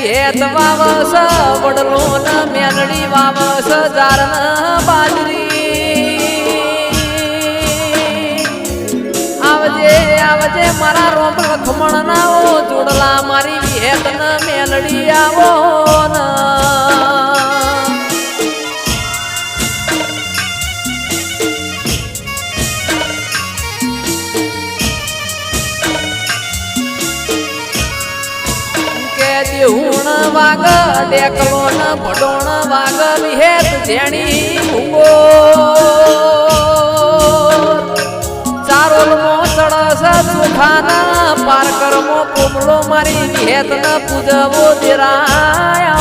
વિહેત વાવસ વડલો ન મેલડી વાવસ જાર ન બાજરી આવજે આવજે મારા રોમ લખમણ નાઓ જોડલા મારી વિહેત ન મેલડી આવો ન દેહુણ વાગ ડેકલો ન ભડોણ વાગ વિહેત જેણી ભૂગો ચારોલ મો ચડસ સુખાના પારકર મો પોમલો મારી વિહેત ન પૂજવો દેરાય